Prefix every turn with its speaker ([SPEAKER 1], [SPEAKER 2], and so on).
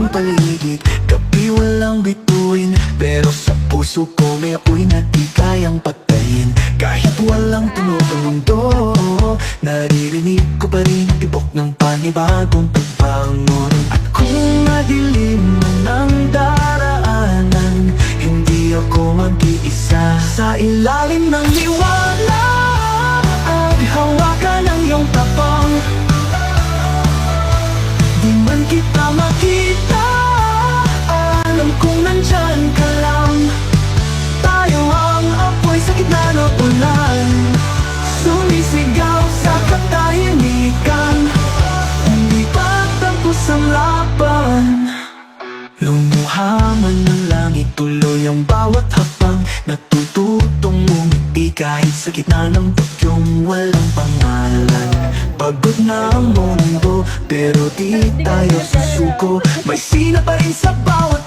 [SPEAKER 1] paligid. Gabi walang bituin, pero sa puso ko may apoy na di kayang patayin. Kahit walang tunog ang mundo, naririnig ko pa rin tibok ng panibagong pagbangon. At kung madilim man ang daraanan, hindi ako mag-iisa. Sa ilalim ng liwanag, hawakan ang iyong tapang. Di man kita makita, alam kong nandyan ka lang. Tayo ang apoy sa gitna ng ulan, sumisigaw sa katahimikan. Hindi pa tapos ang laban. Lumuha man ng langit, tuloy ang bawat hakbang. Natututong ngumiti kahit sa gitna ng bagyong walang pangalan. Pagod na ang mundo, pero di tayo susuko. May sina pa rin sa bawat